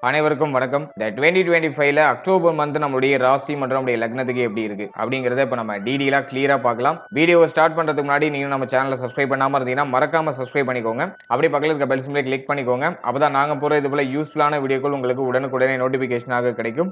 அனைவருக்கும் வணக்கம். இந்த 2025ல அக்டோபர் மந்த் நம்மளுடைய ராசி மற்றும் நம்முடைய லக்னத்துக்கு எப்படி இருக்கு அப்படிங்கறத இப்ப நம்ம டீடைலா கிளியரா பார்க்கலாம். வீடியோவை ஸ்டார்ட் பண்றதுக்கு முன்னாடி நீங்க நம்ம சேனலை சப்ஸ்கிரைப் பண்ணாம இருந்தீங்கன்னா மறக்காம சப்ஸ்கிரைப் பண்ணிக்கோங்க. அப்படியே பக்கத்துல இருக்க பெல் சிம்பலை கிளிக் பண்ணிக்கோங்க. அப்பதான் நாங்க போற இது போல யூஸ்ஃபுல்லான வீடியோக்கள் உங்களுக்கு உடனுக்குடனே நோட்டிபிகேஷனாக கிடைக்கும்.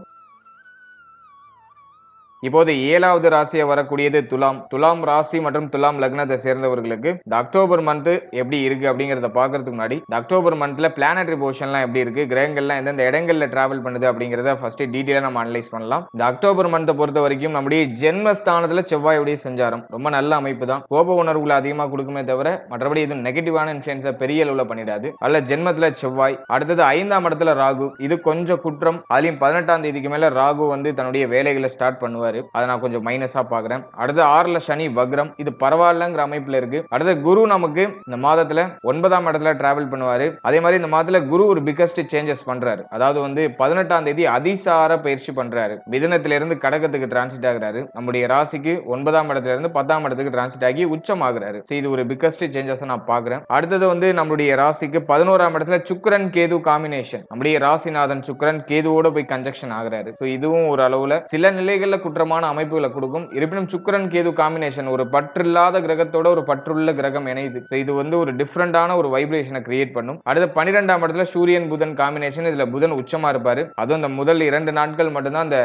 இப்போது 7வது ராசியா வரக்கூடியது துலாம். துலாம் ராசி மற்றும் துலாம் லக்னத்தை சேர்ந்தவர்களுக்கு இந்த அக்டோபர் மந்த் எப்படி இருக்கு அப்படிங்கறத பாக்குறதுக்கு முன்னாடி இந்த அக்டோபர் மந்த்ல பிளானட்டரி பொசிஷன்லாம் எப்படி இருக்கு, கிரகங்கள்லாம் எந்தெந்த இடங்கள்ல டிராவல் பண்ணுது அப்படிங்கறத ஃபர்ஸ்ட் டீடைலா நம்ம அனலைஸ் பண்ணலாம். இந்த அக்டோபர் மந்த்தை பொறுத்த வரைக்கும் நம்முடைய ஜென்மஸ்தானத்துல செவ்வாயுடைய சஞ்சாரம் ரொம்ப நல்ல அமைப்பு தான். கோப உணர்வுகளை அதிகமா கொடுக்குமே தவிர மற்றபடி இது நெகட்டிவான இன்ஃபுளுன்ஸை பெரிய அளவுல பண்ணிடாது. அல்ல ஜென்மத்துல செவ்வாய், அடுத்தது 5ஆம் இடத்துல ராகு. இது கொஞ்சம் குற்றம். அதுலயும் 18ஆம் தேதிக்கு மேல ராகு வந்து தன்னுடைய வேலைகளை ஸ்டார்ட் பண்ணுவாரு. அதை நான் கொஞ்சம் மைனஸா பாக்குறேன். அடுத்து 6ல சனி வக்ரம். இது பரவாயில்லங்கிற அமைப்புல இருக்கு. அடுத்து குரு நமக்கு இந்த மாதத்துல 9ஆம் இடத்துல டிராவல் பண்ணுவாரு. அதே மாதிரி இந்த மாதத்துல குரு ஒரு பிகஸ்ட் சேஞ்சஸ் பண்றாரு. அதாவது வந்து 18ஆம் தேதி அதிசார பயிற்சி பண்றாரு. மிதுனத்தில இருந்து கடகத்துக்கு டிரான்சிட் ஆகுறாரு. நம்முடைய ராசிக்கு 9ஆம் இடத்துல இருந்து 10ஆம் இடத்துக்கு டிரான்சிட் ஆகி உச்சம் ஆகுறாரு. இது ஒரு பிகஸ்ட் சேஞ்சஸ் நான் பாக்குறேன். அடுத்தது வந்து நம்முடைய ராசிக்கு 11ஆம் இடத்துல சுக்கிரன் கேது காம்பினேஷன். நம்முடைய ராசிநாதன் சுக்கிரன் கேதுவோட போய் கன்ஜெக்ஷன் ஆகுறாரு. இதுவும் ஒரு அளவுல சில நிலைகள்ல குற்றமான அமைப்புகளை கொடுக்கும். இருப்பினும் சுக்கிரன் கேது காம்பினேஷன் ஒரு பற்றில்லாத கிரகத்தோட ஒரு பற்றுள்ள கிரகம் இணையுது. இது வந்து ஒரு டிஃபரெண்டான ஒரு வைப்ரேஷனை கிரியேட் பண்ணும். அடுத்து 12ஆம் இடத்துல சூரியன் புதன் காம்பினேஷன். இதுல புதன் உச்சமா இருப்பாரு. அதுவும் அந்த முதல் 2 நாட்கள் மட்டும்தான் அந்த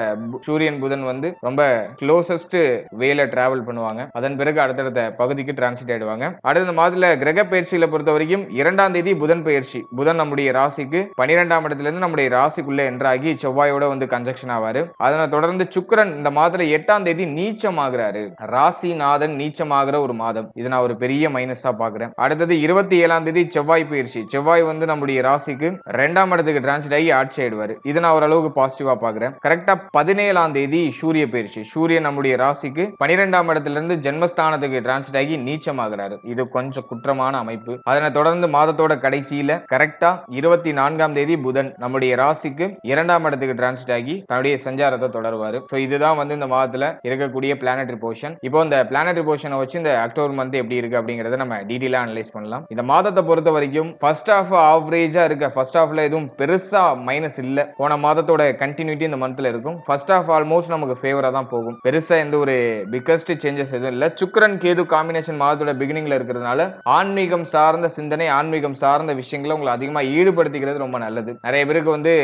சூரியன் புதன் வந்து ரொம்ப க்ளோசஸ்ட் வேல டிராவல் பண்ணுவாங்க. அதன் பிறகு அடுத்தடுத்த பகுதிக்கு டிரான்சிட் ஆயிடுவாங்க. அடுத்த மாதத்துல கிரக பயிற்சியில பொறுத்த வரைக்கும் 2ஆம் தேதி புதன் பயிற்சி. புதன் நம்முடைய ராசிக்கு 12ஆம் இடத்துல இருந்து நம்முடைய ராசிக்குள்ள என்ட்ராகி செவ்வாயோட வந்து கன்ஜெக்ஷன் ஆவாரு. அதனை தொடர்ந்து சுக்கிரன் இந்த மாதத்துல 8ஆம் தேதி நீச்சம் ஆகிறாரு. ராசிநாதன் நீச்சமாகிற ஒரு மாதம். இது நான் ஒரு பெரிய மைனஸா பாக்குறேன். அடுத்தது 27ஆம் தேதி செவ்வாய் பயிற்சி. செவ்வாய் வந்து நம்முடைய ராசிக்கு 2ஆம் இடத்துக்கு டிரான்சிட் ஆகி ஆட்சி ஆயிடுவாரு. இது நான் ஓரளவுக்கு பாசிட்டிவா பாக்குறேன். கரெக்டா 17ஆம் தேதி சூரிய பயிற்சி. சூரியன் நம்முடைய ராசிக்கு 12ஆம் இடத்துல இருந்து ஜென்மஸ்தானத்துக்கு டிரான்சிட் ஆகி நீச்சம் ஆகிறாரு. இது கொஞ்சம் குற்றமான அமைப்பு. அதனை தொடர்ந்து மாதத்தோட கடைசியில கரெக்டா 24ஆம் தேதி புதன் நம்முடைய ராசிக்கு 2ஆம் இடத்துக்கு டிரான்சிட் ஆகி தன்னுடைய சஞ்சாரத்தை தொடருவாரு. இதுதான் வந்து இந்த மாதத்துல இருக்கக்கூடிய பிளானட்டரி பொசிஷன். இப்போ இந்த பிளானட்டரி பொசிஷனை வச்சு இந்த அக்டோபர் மந்த் எப்படி இருக்கு அப்படிங்கறத நம்ம டீடைலா அனலைஸ் பண்ணலாம். இந்த மாதத்தை பொறுத்த வரைக்கும் ஃபர்ஸ்ட் ஹாஃப் ஆவரேஜா இருக்கு. ஃபர்ஸ்ட் ஹாஃப்ல எதுவும் பெருசா மைனஸ் இல்ல. போன மாதத்தோட கண்டினியூட்டி இந்த மந்த்ல இருக்கும். ஃபர்ஸ்ட் ஹாஃப் ஆல்மோஸ்ட் நமக்கு ஃபேவரா தான் போகும். பெருசா எந்த ஒரு பிகஸ்ட் சேஞ்சஸ் எதுவும் இல்ல. சுக்கிரன் கேது காம்பினேஷன் மாதத்தோட பிகினிங்ல இருக்கிறதுனால ஆன்மீகம் சார்ந்த சிந்தனை, ஆன்மீகம் சார்ந்த விஷயங்களை உங்களை அதிகமா ஈடுபடுத்திக்கிறது ரொம்ப நல்லது. நிறைய பேருக்கு வந்து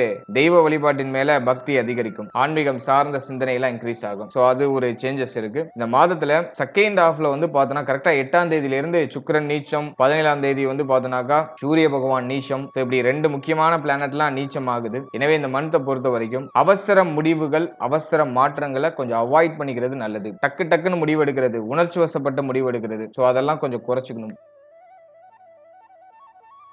தெய்வ வழிபாட்டின் மேல பக்தி அதிகரிக்கும். ஆன்மீகம் சார்ந்த சிந்தனை எல்லாம் இன்க்ரீஸ் ஆகும். அது ஒரு சேஞ்சஸ் இருக்கு. இந்த மாதத்துல செகண்ட் ஹாஃப்ல வந்து பார்த்தோம்னா கரெக்டா 8ஆம் தேதியில இருந்து சுக்கிரன் நீச்சம், 17ஆம் தேதி வந்து பார்த்தோம்னாக்கா சூரிய பகவான் நீச்சம். இப்படி 2 முக்கியமான பிளானட்லாம் நீச்சம் ஆகுது. எனவே இந்த மந்த்தை பொறுத்த வரைக்கும் அவசர முடிவுகள், அவசர மாற்றங்களை கொஞ்சம் அவாய்ட் பண்ணிக்கிறது நல்லது. டக்குன்னு முடிவு எடுக்கிறது, உணர்ச்சி வசப்பட்ட முடிவு எடுக்கிறது, அதெல்லாம் கொஞ்சம் குறைச்சிக்கணும்.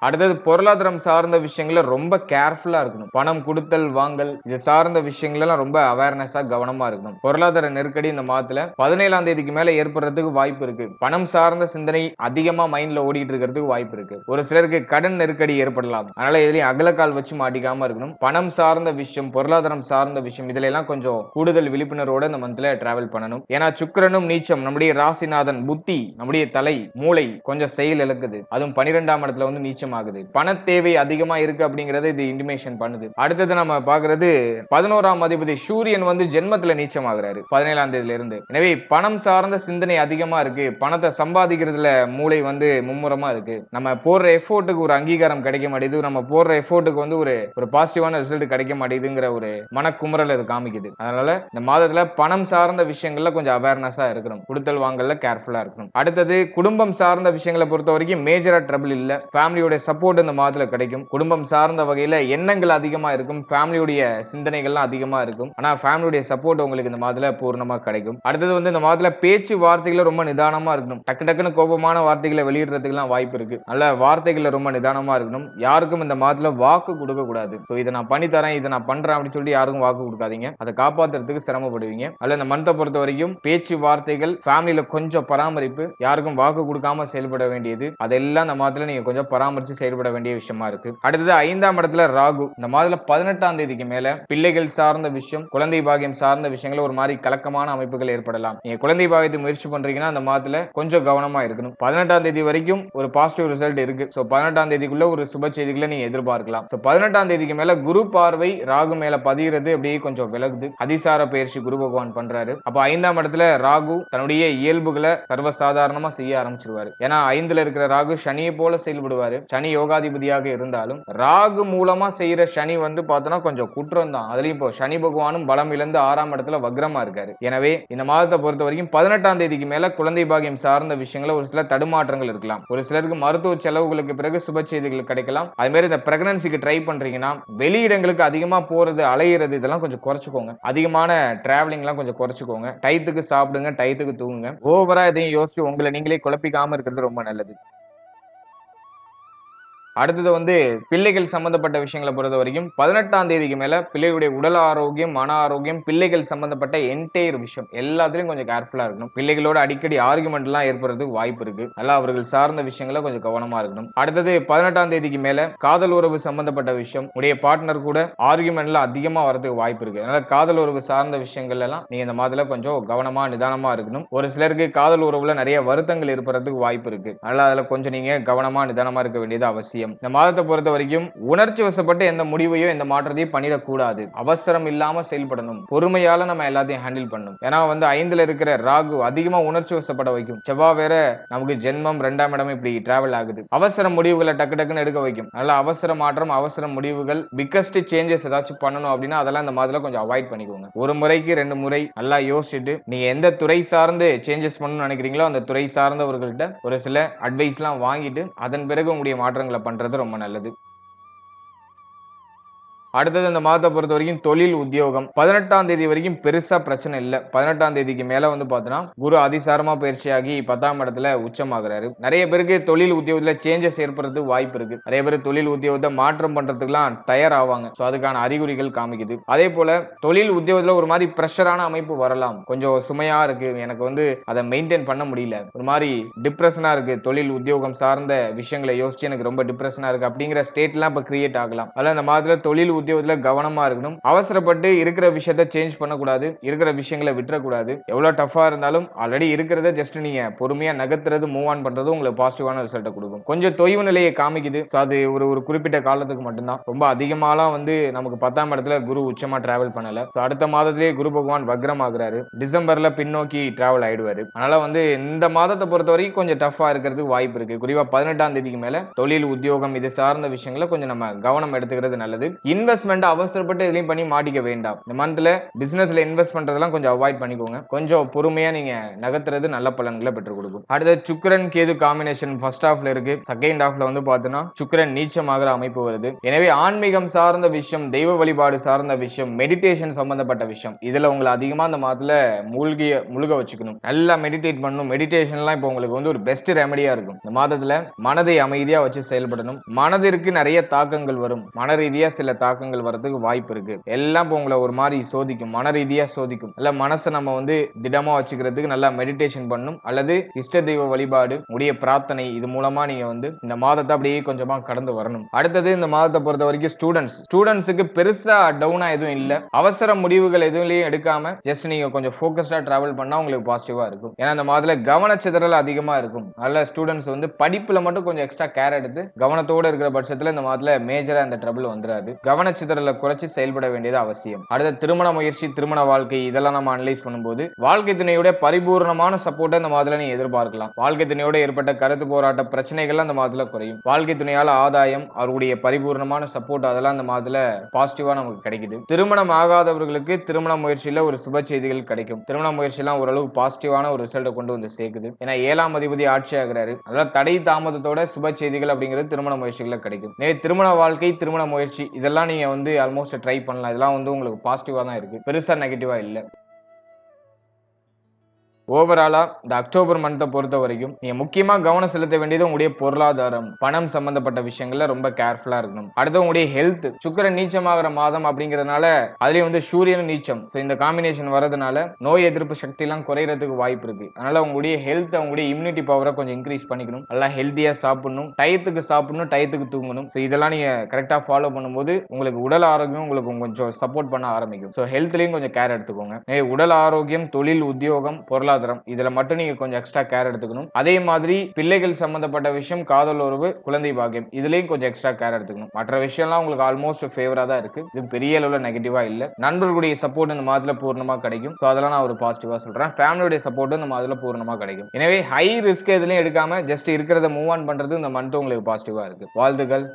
அடுத்தது பொருளாதாரம் சார்ந்த விஷயங்கள ரொம்ப கேர்ஃபுல்லா இருக்கணும். பணம் கொடுத்தல் வாங்கல் இது சார்ந்த விஷயங்களெல்லாம் ரொம்ப அவேர்னஸா கவனமா இருக்கணும். பொருளாதார நெருக்கடி இந்த மாதத்துல 17ஆம் தேதிக்கு மேல ஏற்படுறதுக்கு வாய்ப்பு இருக்கு. பணம் சார்ந்த சிந்தனை அதிகமா மைண்ட்ல ஓடிட்டு இருக்கிறதுக்கு வாய்ப்பு இருக்கு. ஒரு சிலருக்கு கடன் நெருக்கடி ஏற்படலாம். அதனால எதுலயும் அகலக்கால் வச்சு மாட்டிக்காம இருக்கணும். பணம் சார்ந்த விஷயம், பொருளாதாரம் சார்ந்த விஷயம் இதுல எல்லாம் கொஞ்சம் கூடுதல் விழிப்புணர்வோட இந்த மந்த்ல டிராவல் பண்ணணும். ஏன்னா சுக்கிரனும் நீச்சம் நம்முடைய ராசிநாதன் புத்தி, நம்முடைய தலை மூளை கொஞ்சம் செயல் இழக்குது. அதுவும் 12ஆம் இடத்துல வந்து நீச்சம் ஆகுது. பண தேவை அதிகமா இருக்கு அப்படிங்கறது இது இன்டிமேஷன் பண்ணுது. அடுத்தது நம்ம பாக்குறது 11ஆம் அதிபதி சூரியன் வந்து ஜென்மத்துல நீச்சம் ஆகுறாரு 17ஆம் தேதியில இருந்து. எனவே பணம் சார்ந்த சிந்தனை அதிகமா இருக்கு. பணத்தை சம்பாதிக்கிறதுல மூளை வந்து மும்முரமா இருக்கு. நம்ம போடுற எஃபோர்ட்டுக்கு ஒரு அங்கீகாரம் கிடைக்க மாட்டேங்குது. நம்ம போடுற எஃபோர்ட்டுக்கு வந்து ஒரு பாசிட்டிவான ரிசல்ட் கிடைக்க மாட்டேங்குதுங்கிற ஒரு மனக்குமுறல் அது காமிக்குது. அதனால இந்த மாதத்துல பணம் சார்ந்த விஷயங்கள்ல கொஞ்சம் அவேர்னஸா இருக்கணும். கொடுத்தல் வாங்கல்ல கேர்ஃபுல்லா இருக்கணும். அடுத்தது குடும்பம் சார்ந்த விஷயங்களை பொறுத்த வரைக்கும் மேஜரா ட்ரபிள் இல்ல. ஃபேமிலியோட சப்போர்ட் இந்த மாதத்துல கிடைக்கும். குடும்பம் சார்ந்த வகையில எண்ணங்கள் அதிகமா இருக்கும். ஃபேமிலியுடைய சிந்தனைகள்லாம் அதிகமா இருக்கும். ஆனா ஃபேமிலியுடைய சப்போர்ட் உங்களுக்கு இந்த மாதத்துல பூர்ணமா கிடைக்கும். அடுத்தது வந்து இந்த மாதத்துல பேச்சு வார்த்தைகளை ரொம்ப நிதானமா இருக்கணும். டக்குன்னு கோபமான வார்த்தைகளை வெளியிடுறதுக்குலாம் வாய்ப்பு இருக்கு. நல்ல வார்த்தைகளை ரொம்ப நிதானமா இருக்கணும். யாருக்கும் இந்த மாதத்துல வாக்கு கொடுக்க கூடாது. இதை நான் பண்ணி தரேன், இதை நான் பண்றேன் அப்படின்னு சொல்லிட்டு யாருக்கும் வாக்கு கொடுக்காதீங்க. அதை காப்பாத்துறதுக்கு சிரமப்படுவீங்க. அல்ல இந்த மந்தை பொறுத்த வரைக்கும் பேச்சு வார்த்தைகள், ஃபேமிலியில கொஞ்சம் பராமரிப்பு, யாருக்கும் வாக்கு கொடுக்காம செயல்பட வேண்டியது, அதெல்லாம் இந்த மாதத்துல நீங்க கொஞ்சம் பராமரிச்சு வச்சு செயல்பட வேண்டிய விஷயமா இருக்கு. அடுத்தது 5ஆம் இடத்துல ராகு. இந்த மாதத்துல 18ஆம் தேதிக்கு மேல பிள்ளைகள் சார்ந்த விஷயம், குழந்தை பாக்கியம் சார்ந்த விஷயங்கள ஒரு மாதிரி கலக்கமான அமைப்புகள் ஏற்படலாம். நீங்க குழந்தை பாக்கியத்துக்கு முயற்சி பண்றீங்கன்னா அந்த மாதத்துல கொஞ்சம் கவனமா இருக்கணும். 18ஆம் தேதி வரைக்கும் ஒரு பாசிட்டிவ் ரிசல்ட் இருக்கு. சோ 18ஆம் தேதிக்குள்ள ஒரு சுப செய்திகளை நீங்க எதிர்பார்க்கலாம். சோ 18ஆம் தேதிக்கு மேல குரு பார்வை ராகு மேல பதிகிறது அப்படியே கொஞ்சம் விலகுது. அதிசார பயிற்சி குரு பகவான் பண்றாரு. அப்ப 5ஆம் இடத்துல ராகு தன்னுடைய இயல்புகளை சர்வசாதாரணமா செய்ய ஆரம்பிச்சிருவாரு. ஏன்னா 5ல இருக்கிற ராகு சனியை போல செயல்படுவாரு. சனி யோகாதிபதியாக இருந்தாலும் ராகு மூலமா செய்யற சனி வந்து பார்த்தோன்னா கொஞ்சம் குற்றம் தான். அதுலயும் இப்போ சனி பகவானும் பலம் இழந்து 6ஆம் இடத்துல வக்ரமா இருக்காரு. எனவே இந்த மாதத்தை பொறுத்த வரைக்கும் 18ஆம் தேதிக்கு மேல குழந்தை பாக்கியம் சார்ந்த விஷயங்கள ஒரு சில தடுமாற்றங்கள் இருக்கலாம். ஒரு சிலருக்கு மருத்துவ செலவுகளுக்கு பிறகு சுப செய்திகள் கிடைக்கலாம். அது மாதிரி இந்த பிரெக்னன்சிக்கு ட்ரை பண்றீங்கன்னா வெளியிடங்களுக்கு அதிகமா போறது, அலையிறது இதெல்லாம் கொஞ்சம் குறைச்சுக்கோங்க. அதிகமான டிராவலிங் எல்லாம் கொஞ்சம் குறைச்சுக்கோங்க. டயத்துக்கு சாப்பிடுங்க, டயத்துக்கு தூங்குங்க. ஓவரா எதையும் யோசிச்சு உங்களை நீங்களே குழப்பிக்காம இருக்கிறது ரொம்ப நல்லது. அடுத்தது வந்து பிள்ளைகள் சம்பந்தப்பட்ட விஷயங்களை பொறுத்த வரைக்கும் 18ஆம் தேதிக்கு மேல பிள்ளைகளுடைய உடல் ஆரோக்கியம், மன ஆரோக்கியம், பிள்ளைகள் சம்பந்தப்பட்ட என்டையர் விஷயம் எல்லாத்துலயும் கொஞ்சம் கேர்ஃபுல்லா இருக்கணும். பிள்ளைகளோட அடிக்கடி ஆர்குமெண்ட் எல்லாம் ஏற்படுறதுக்கு வாய்ப்பு இருக்கு. நல்லா அவர்கள் சார்ந்த விஷயங்களை கொஞ்சம் கவனமா இருக்கணும். அடுத்தது 18ஆம் தேதிக்கு மேல காதல் உறவு சம்பந்தப்பட்ட விஷயம், உடைய பார்ட்னர் கூட ஆர்குமெண்ட்ல அதிகமா வரதுக்கு வாய்ப்பு இருக்கு. அதனால காதல் உறவு சார்ந்த விஷயங்கள் எல்லாம் நீங்க இந்த மாதத்துல கொஞ்சம் கவனமா நிதானமா இருக்கணும். ஒரு சிலருக்கு காதல் உறவுல நிறைய வருத்தங்கள் ஏற்படுறதுக்கு வாய்ப்பு இருக்கு. அதனால அதுல கொஞ்சம் நீங்க கவனமா நிதானமா இருக்க வேண்டியது அவசியம். இந்த மாதத்தை பொறுத்த வரைக்கும் உணர்ச்சி வசப்பட்டு எந்த முடிவையோ எந்த மாற்றத்தையும் பண்ணிடக்கூடாது. அவசரம் இல்லாம செயல்படணும். பொறுமையால நம்ம எல்லாத்தையும் ஹேண்டில் பண்ணணும். ஏன்னா வந்து 5ல இருக்கிற ராகு அதிகமா உணர்ச்சி வசப்பட வைக்கும். செவ்வாய் வேற நமக்கு ஜென்மம் 2ஆம் இடம் இப்படி டிராவல் ஆகுது. அவசர முடிவுகளை டக்கு டக்குன்னு எடுக்க வைக்கும். நல்ல அவசர மாற்றம், அவசர முடிவுகள், பிக்கஸ்ட் சேஞ்சஸ் ஏதாச்சும் பண்ணணும் அப்படின்னா அதெல்லாம் இந்த மாதத்துல கொஞ்சம் அவாய்ட் பண்ணிக்கோங்க. ஒரு முறைக்கு 2 முறை நல்லா யோசிச்சுட்டு நீங்க எந்த துறை சார்ந்து சேஞ்சஸ் பண்ணணும்னு நினைக்கிறீங்களோ அந்த துறை சார்ந்தவர்கள்ட்ட ஒரு சில அட்வைஸ்லாம் வாங்கிட்டு அதன் பிறகு உங்களுடைய மாற்றங்களை பண்றது ரொம்ப நல்லது. அடுத்தது இந்த மாதத்தை பொறுத்த வரைக்கும் தொழில் உத்தியோகம் 18ஆம் தேதி வரைக்கும் பெருசா பிரச்சனை இல்ல. 18ஆம் தேதிக்கு மேல வந்து பார்த்தோன்னா குரு அதிசாரமா பயிற்சியாகி 10ஆம் இடத்துல உச்சமாகிறாரு. நிறைய பேருக்கு தொழில் உத்தியோகத்துல சேஞ்சஸ் ஏற்படுறதுக்கு வாய்ப்பு இருக்கு. நிறைய பேர் தொழில் உத்தியோகத்தை மாற்றம் பண்றதுக்குலாம் தயாராவாங்க. சோ அதுக்கான அறிகுறிகள் காமிக்குது. அதே போல தொழில் உத்தியோகத்துல ஒரு மாதிரி பிரஷரான அமைப்பு வரலாம். கொஞ்சம் சுமையா இருக்கு, எனக்கு வந்து அதை மெயின்டைன் பண்ண முடியல, ஒரு மாதிரி டிப்ரெஷனா இருக்கு, தொழில் உத்தியோகம் சார்ந்த விஷயங்களை யோசிச்சு எனக்கு ரொம்ப டிப்ரெஷனா இருக்கு அப்படிங்கிற ஸ்டேட்லாம் இப்ப கிரியேட் ஆகலாம். அதனால இந்த மாதத்துல தொழில் உத்தியோகத்துல கவனமா இருக்கணும். அவசரப்பட்டு இருக்கிற விஷயத்தை சேஞ்ச் பண்ணக்கூடாது. இருக்கிற விஷயங்களை விட்டுறக்கூடாது. எவ்வளவு டஃபா இருந்தாலும் ஆல்ரெடி இருக்கிறத ஜஸ்ட் நீங்க பொறுமையா நகர்த்துறது, மூவ் ஆன் பண்றது உங்களுக்கு பாசிட்டிவான ரிசல்ட் கொடுக்கும். கொஞ்சம் தொய்வு நிலையை காமிக்குது. அது ஒரு குறிப்பிட்ட காலத்துக்கு மட்டும்தான். ரொம்ப அதிகமாலாம் வந்து நமக்கு 10ஆம் இடத்துல குரு உச்சமா டிராவல் பண்ணல. அடுத்த மாதத்திலேயே குரு பகவான் வக்ரம் ஆகுறாரு. டிசம்பர்ல பின்னோக்கி டிராவல் ஆயிடுவாரு. அதனால வந்து இந்த மாதத்தை பொறுத்த வரைக்கும் கொஞ்சம் டஃபா இருக்கிறதுக்கு வாய்ப்பு இருக்கு. குறிப்பா 18ஆம் தேதிக்கு மேல தொழில் உத்தியோகம் இது சார்ந்த விஷயங்களை கொஞ்சம் நம்ம கவனம் எடுத்துக்கிறது நல்லது. இன்வெஸ்ட்மெண்ட் அவசரப்பட்டு எதுலையும் பண்ணி மாட்டிக்க வேண்டாம். இந்த மந்த்ல பிசினஸ்ல இன்வெஸ்ட் பண்றதெல்லாம் கொஞ்சம் அவாய்ட் பண்ணிக்கோங்க. கொஞ்சம் பொறுமையா நீங்க நகர்த்துறது நல்ல பலன்களை பெற்றுக் கொடுக்கும். அடுத்து சுக்கிரன் கேது காம்பினேஷன் ஃபர்ஸ்ட் ஹாஃப்ல இருக்கு. செகண்ட் ஹாஃப்ல வந்து பாத்தீங்கன்னா சுக்கிரன் நீச்சமாகிற அமைப்பு வருது. எனவே ஆன்மீகம் சார்ந்த விஷயம், தெய்வ வழிபாடு சார்ந்த விஷயம், மெடிடேஷன் சம்பந்தப்பட்ட விஷயம் இதுல உங்களை அதிகமா இந்த மாதத்துல முழுக வச்சுக்கணும். நல்லா மெடிடேட் பண்ணணும். மெடிடேஷன்லாம் இப்போ உங்களுக்கு வந்து ஒரு பெஸ்ட் ரெமடியா இருக்கும். இந்த மாதத்துல மனதை அமைதியா வச்சு செயல்படணும். மனதிற்கு நிறைய தாக்கங்கள் வரும். மன ரீதியா சில தாக்கங்கள் வரதுக்கு வாய்ப்பு இருக்கு. எல்லாம் உங்களை ஒரு மாதிரி சோதிக்கும், மன ரீதியா சோதிக்கும். இல்ல மனசை நம்ம வந்து திடமா வச்சுக்கிறதுக்கு நல்லா மெடிடேஷன் பண்ணும், அல்லது இஷ்ட தெய்வ வழிபாடு, உடைய பிரார்த்தனை, இது மூலமா நீங்க வந்து இந்த மாதத்தை அப்படியே கொஞ்சமா கடந்து வரணும். அடுத்தது இந்த மாதத்தை பொறுத்த வரைக்கும் ஸ்டூடெண்ட்ஸுக்கு பெருசா டவுனா எதுவும் இல்ல. அவசர முடிவுகள் எதுவும் எடுக்காம ஜஸ்ட் நீங்க கொஞ்சம் ஃபோக்கஸ்டா டிராவல் பண்ணா உங்களுக்கு பாசிட்டிவா இருக்கும். ஏன்னா இந்த மாதத்துல கவனச்சிதறல் அதிகமா இருக்கும். அதனால ஸ்டூடெண்ட்ஸ் வந்து படிப்புல மட்டும் கொஞ்சம் எக்ஸ்ட்ரா கேர் எடுத்து கவனத்தோட இருக்கிற பட்சத்துல இந்த மாதத்துல மேஜரா இந்த ட்ரபிள் வந்துடாது. கவனச்சிதறலை குறைச்சி செயல்பட வேண்டியது அவசியம். அடுத்த திருமண முயற்சி, திருமண வாழ்க்கை இதெல்லாம் நம்ம அனலைஸ் பண்ணும்போது வாழ்க்கை துணையோட பரிபூர்ணமான சப்போர்ட்டை இந்த மாதத்துல நீங்க எதிர்பார்க்கலாம். வாழ்க்கை துணையோட ஏற்பட்ட கருத்து போராட்ட பிரச்சனைகள் அந்த மாதத்துல குறையும். வாழ்க்கை துணையால ஆதாயம், அவருடைய பரிபூர்ணமான சப்போர்ட் அதெல்லாம் அந்த மாதத்துல பாசிட்டிவா நமக்கு கிடைக்குது. திருமணம் ஆகாதவர்களுக்கு திருமண முயற்சியில ஒரு சுப செய்திகள் கிடைக்கும். திருமண முயற்சி எல்லாம் ஓரளவு பாசிட்டிவான ஒரு ரிசல்ட்டை கொண்டு வந்து சேர்க்குது. ஏன்னா 7ஆம் அதிபதி ஆட்சி ஆகிறாரு. அதெல்லாம் தடை தாமதத்தோட சுப செய்திகள் அப்படிங்கிறது திருமண முயற்சிகளை கிடைக்கும். திருமண வாழ்க்கை, திருமண முயற்சி இதெல்லாம் நீங்க வந்து ஆல்மோஸ்ட் ட்ரை பண்ணலாம். இதெல்லாம் வந்து உங்களுக்கு பாசிட்டிவா தான் இருக்கு, பெருசா நெகட்டிவா இல்ல. ஓவராலா இந்த அக்டோபர் மந்த்தை பொறுத்த வரைக்கும் நீங்க முக்கியமா கவனம் செலுத்த வேண்டியது உங்களுடைய பொருளாதாரம், பணம் சம்பந்தப்பட்ட விஷயங்கள்ல ரொம்ப கேர்ஃபுல்லா இருக்கணும். அடுத்து உங்களுடைய ஹெல்த். சுக்கிரன் நீச்சமாகிற மாதம் அப்படிங்கிறதுனால அதுலயும் வந்து சூரியன் நீச்சம், இந்த காம்பினேஷன் வரதுனால நோய் எதிர்ப்பு சக்தி எல்லாம் குறையறதுக்கு வாய்ப்பு இருக்கு. அதனால உங்களுடைய ஹெல்த், உங்களுடைய இம்யூனிட்டி பவரை கொஞ்சம் இன்க்ரீஸ் பண்ணிக்கணும். நல்லா ஹெல்த்தியா சாப்பிடணும், டயத்துக்கு சாப்பிடணும், டயத்துக்கு தூங்கணும். இதெல்லாம் நீங்க கரெக்டா ஃபாலோ பண்ணும்போது உங்களுக்கு உடல் ஆரோக்கியம் உங்களுக்கு கொஞ்சம் சப்போர்ட் பண்ண ஆரம்பிக்கும். ஹெல்த்லயும் கொஞ்சம் கேர் எடுத்துக்கோங்க. உடல் ஆரோக்கியம், தொழில், உத்தியோகம், பொருளாதாரம் இதுல மட்டும் நீங்க கொஞ்சம் எக்ஸ்ட்ரா கேர் எடுத்துக்கணும். அதே மாதிரி பிள்ளைகள் சம்பந்தப்பட்ட விஷயம், காதல் உறவு, குழந்தை பாக்கியம் இதுலயும் கொஞ்சம் எக்ஸ்ட்ரா கேர் எடுத்துக்கணும். மற்ற விஷயம்லாம் உங்களுக்கு ஆல்மோஸ்ட் ஃபேவரா தான் இருக்கு. இது பெரிய அளவுல நெகட்டிவா இல்ல. நண்பர்களுடைய சப்போர்ட் இந்த மாதத்துல பூர்ணமா கிடைக்கும். அதெல்லாம் நான் ஒரு பாசிட்டிவா சொல்றேன். ஃபேமிலியோட சப்போர்ட் இந்த மாதத்துல பூர்ணமா கிடைக்கும். எனவே ஹை ரிஸ்க் எதுலயும் எடுக்காம ஜஸ்ட் இருக்கிறத மூவ் ஆன் பண்றது இந்த மந்த் உங்களுக்கு பாசிட்டிவா இருக்கு. வாழ்த்துக்கள்.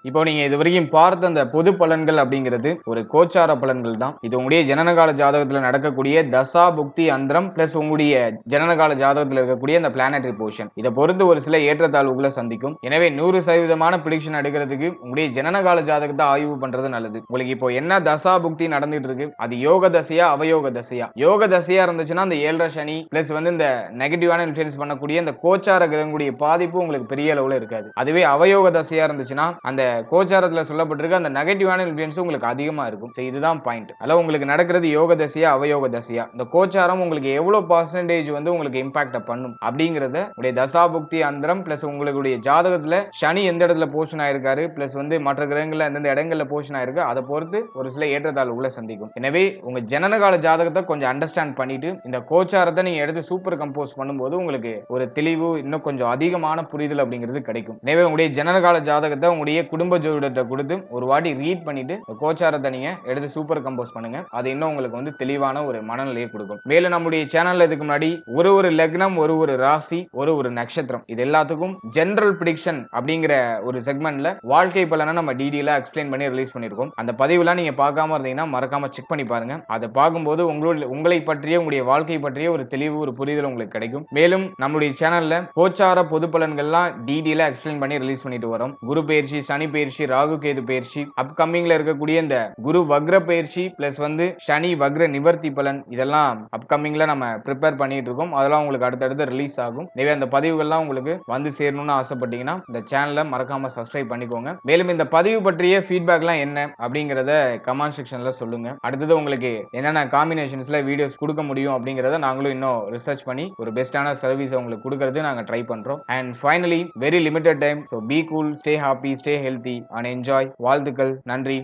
இப்போ நீங்க இதுவரைக்கும் பார்த்த அந்த பொது பலன்கள் அப்படிங்கிறது ஒரு கோச்சார பலன்கள் தான். இது உங்களுடைய ஜனனகால ஜாதகத்துல நடக்கக்கூடிய தசா புக்தி அந்தரம் பிளஸ் உங்களுடைய ஜனனகால ஜாதகத்துல இருக்கக்கூடிய அந்த பிளானட்டரி போர்ஷன் இதை பொறுத்து ஒரு சில ஏற்றத்தாழ்வுகளை சந்திக்கும். எனவே 100% பிரிடிக்ஷன் எடுக்கிறதுக்கு உங்களுடைய ஜனனகால ஜாதகத்தை ஆய்வு பண்றது நல்லது. உங்களுக்கு இப்போ என்ன தசா புக்தி நடந்துட்டு இருக்கு, அது யோக தசையா அவயோக தசையா? யோக தசையா இருந்துச்சுன்னா அந்த 7.5 சனி பிளஸ் வந்து இந்த நெகட்டிவான இன்ஃபுளுன்ஸ் பண்ணக்கூடிய இந்த கோச்சார கிரகங்களுடைய பாதிப்பு உங்களுக்கு பெரிய அளவுல இருக்காது. அதுவே அவயோக தசையா இருந்துச்சுன்னா அந்த கோச்சாரத்துல சொல்லப்பட்டிருக்க அந்த நெகட்டிவான இன்ஃப்ளூயன்ஸ் உங்களுக்கு அதிகமா இருக்கும். இதுதான் பாயிண்ட். அதனால உங்களுக்கு நடக்கிறது யோக தசையா அவயோக தசையா, இந்த கோச்சாரம் உங்களுக்கு எவ்வளவு பர்சன்டேஜ் வந்து உங்களுக்கு இம்பாக்ட் பண்ணும் அப்படிங்கறத உடைய தசாபுக்தி அந்தரம் பிளஸ் உங்களுடைய ஜாதகத்துல சனி எந்த இடத்துல போஷன் ஆயிருக்காரு பிளஸ் வந்து மற்ற கிரகங்கள்ல எந்தெந்த இடங்கள்ல போஷன் ஆயிருக்கு அதை பொறுத்து ஒரு சில ஏற்றத்தாழ்வுகளை சந்திக்கும். எனவே உங்க ஜனனகால ஜாதகத்தை கொஞ்சம் அண்டர்ஸ்டாண்ட் பண்ணிட்டு இந்த கோச்சாரத்தை நீங்க எடுத்து சூப்பர் கம்போஸ் பண்ணும்போது உங்களுக்கு ஒரு தெளிவு, இன்னும் கொஞ்சம் அதிகமான புரிதல் அப்படிங்கிறது கிடைக்கும். எனவே உங்களுடைய ஜனனகால ஜாதகத்தை உங்களுடைய குடும்ப ஜோதிடத்தை கொடுத்து ஒரு வாட்டி ரீட் பண்ணிட்டு கோச்சாரத்தை நீங்க எடுத்து சூப்பர் கம்போஸ் பண்ணுங்க. அது இன்னும் உங்களுக்கு வந்து தெளிவான ஒரு மனநிலையை கொடுக்கும். மேலும் நம்முடைய சேனல்ல இதுக்கு முன்னாடி ஒரு லக்னம், ஒரு ராசி, ஒரு நட்சத்திரம் இது எல்லாத்துக்கும் ஜெனரல் பிரிடிக்ஷன் அப்படிங்கிற ஒரு செக்மெண்ட்ல வாழ்க்கை பலனை நம்ம டீடைலா எக்ஸ்பிளைன் பண்ணி ரிலீஸ் பண்ணிருக்கோம். அந்த பதிவுலாம் நீங்க பார்க்காம இருந்தீங்கன்னா மறக்காம செக் பண்ணி பாருங்க. அதை பார்க்கும்போது உங்களை பற்றிய உங்களுடைய வாழ்க்கை பற்றிய ஒரு தெளிவு, ஒரு புரிதல் உங்களுக்கு கிடைக்கும். மேலும் நம்முடைய சேனல்ல கோச்சார பொது பலன்கள்லாம் டீடைலா எக்ஸ்பிளைன் பண்ணி ரிலீஸ் பண்ணிட்டு வரோம். குரு பயிற்சி, சனி பயிற்சி, ராகு கேது பயிற்சி, அப்கமிங்ல இருக்கக்கூடிய இந்த குரு வக்ர பயிற்சி பிளஸ் வந்து சனி வக்ர நிவர்த்தி பலன் இதெல்லாம் அப்கமிங்ல நம்ம ப்ரிப்பேர் பண்ணிட்டு இருக்கோம். அதெல்லாம் உங்களுக்கு அடுத்தடுத்து ரிலீஸ் ஆகும். எனவே அந்த பதிவுகள்லாம் உங்களுக்கு வந்து சேரணும்னு ஆசைப்பட்டீங்கன்னா இந்த சேனலை மறக்காம சப்ஸ்கிரைப் பண்ணிக்கோங்க. மேலும் இந்த பதிவு பற்றிய ஃபீட்பேக்லாம் என்ன அப்படிங்கறத கமெண்ட் செக்ஷன்ல சொல்லுங்க. அடுத்தது உங்களுக்கு என்னென்ன காம்பினேஷன்ஸ்ல வீடியோஸ் கொடுக்க முடியும் அப்படிங்கறத நாங்களும் இன்னும் ரிசர்ச் பண்ணி ஒரு பெஸ்டான சர்வீஸ் உங்களுக்கு கொடுக்கறது நாங்க ட்ரை பண்றோம். And finally very limited time, so be cool, stay happy, stay healthy and enjoy. வாழ்த்துக்கள். நன்றி.